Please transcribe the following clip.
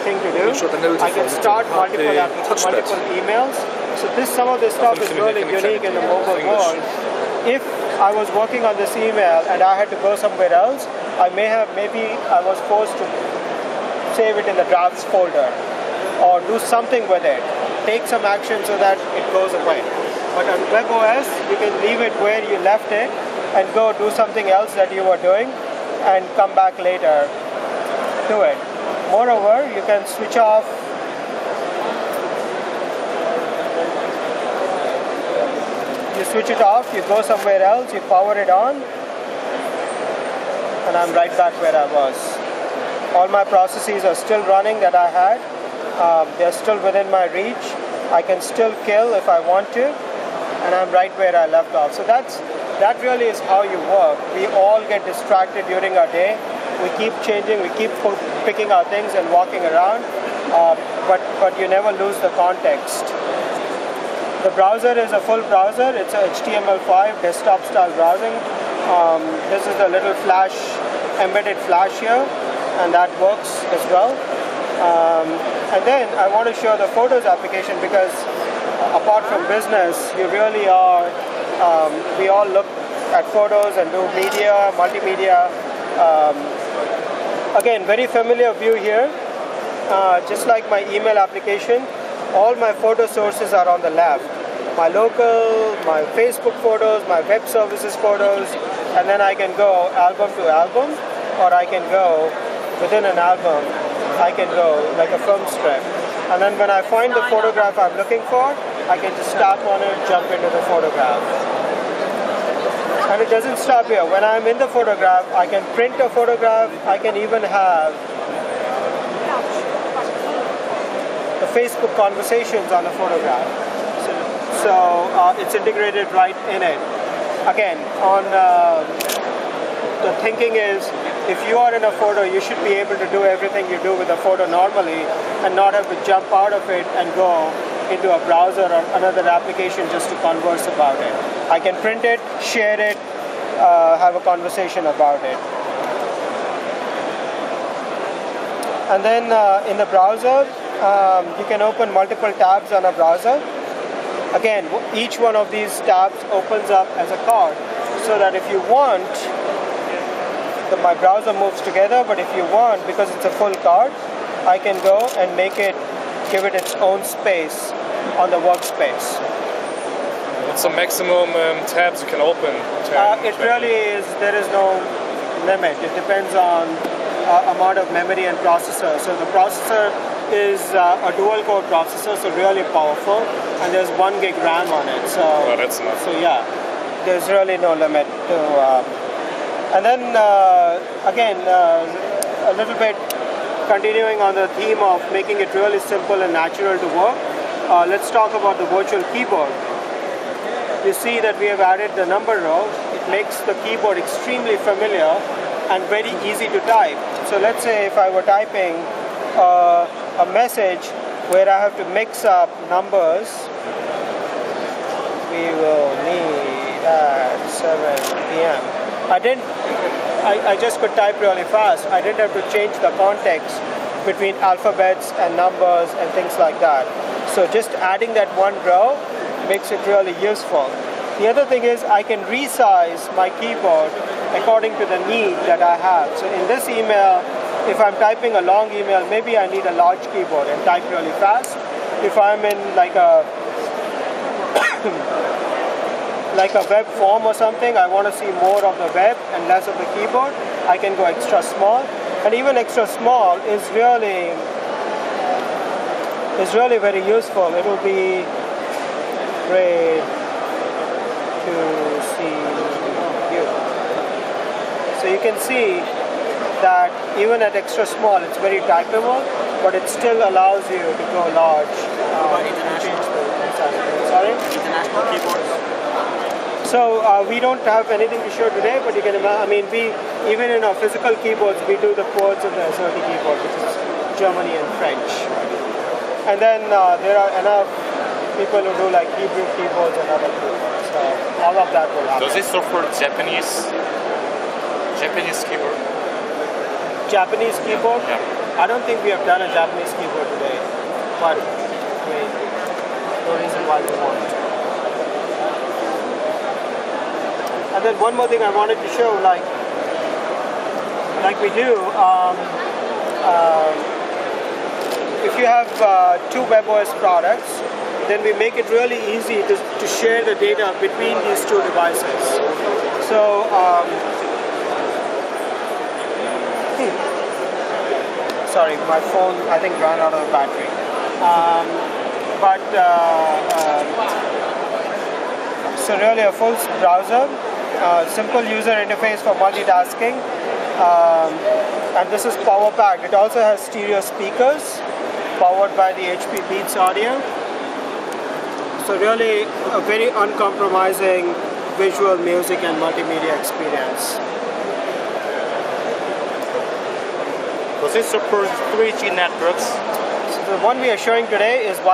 thing to do. I can start multiple emails. So some of this stuff is really unique in the mobile world. If I was working on this email and I had to go somewhere else, maybe I was forced to save it in the drafts folder or do something with it. Take some action so that it goes away. But on WebOS, you can leave it where you left it and go do something else that you were doing and come back later to it. Moreover, you can switch off you go somewhere else, you power it on, and I'm right back where I was. All my processes are still running that I had. They're still within my reach. I can still kill if I want to, and I'm right where I left off. So that really is how you work. We all get distracted during our day. We keep changing, we keep picking our things and walking around, but you never lose the context. The browser is a full browser. It's a HTML5 desktop style browsing. This is the little flash, embedded flash here, and that works as well. And then I want to show the Photos application because apart from business, you really are, we all look at photos and do media, multimedia. Again, very familiar view here. Just like my email application, all my photo sources are on the left. My local, my Facebook photos, my web services photos, and then I can go album to album, or I can go within an album, I can go like a film strip. And then when I find the photograph I'm looking for, I can just tap on it, jump into the photograph. And it doesn't stop here. When I'm in the photograph, I can print a photograph, I can even have the Facebook conversations on the photograph. So it's integrated right in it. Again, the thinking is, if you are in a photo, you should be able to do everything you do with a photo normally and not have to jump out of it and go into a browser or another application just to converse about it. I can print it, share it, have a conversation about it. And then in the browser, you can open multiple tabs on a browser. Again, each one of these tabs opens up as a card, so that if you want, my browser moves together, but if you want, because it's a full card, I can go and give it its own space on the workspace. What's the maximum tabs you can open? It really is, there is no limit. It depends on amount of memory and processor. So the processor is a dual core processor, so really powerful, and there's 1 gig RAM on it. So, oh, that's enough. So yeah, there's really no limit to. And then again, a little bit continuing on the theme of making it really simple and natural to work. Let's talk about the virtual keyboard. You see that we have added the number row. It makes the keyboard extremely familiar and very easy to type. So let's say if I were typing a message where I have to mix up numbers, we will need at 7 p.m. I just could type really fast. I didn't have to change the context between alphabets and numbers and things like that. So just adding that one row makes it really useful. The other thing is I can resize my keyboard according to the need that I have. So in this email, if I'm typing a long email, maybe I need a large keyboard and type really fast. If I'm in like a like a web form or something, I want to see more of the web and less of the keyboard, I can go extra small. And even extra small is really very useful. It will be great to see you. So you can see that even at extra small, it's very typeable, but it still allows you to go large. Sorry? International keyboards. So we don't have anything to show today, but you can imagine, I mean, even in our physical keyboards, we do the chords of the AZERTY keyboard, which is Germany and French. And then there are enough people who do like Hebrew keyboards and other keyboards. So all of that will happen. Does this support Japanese keyboard? Japanese keyboard? Yeah. I don't think we have done a Japanese keyboard today, but no reason why we won't. And then one more thing I wanted to show, like we do, if you have two WebOS products, then we make it really easy to share the data between these two devices. So, sorry, my phone I think ran out of battery. So really a full browser, simple user interface for multitasking, and this is power packed. It also has stereo speakers powered by the HP Beats audio. So really a very uncompromising visual music and multimedia experience. Does it support 3G networks? So the one we are showing today is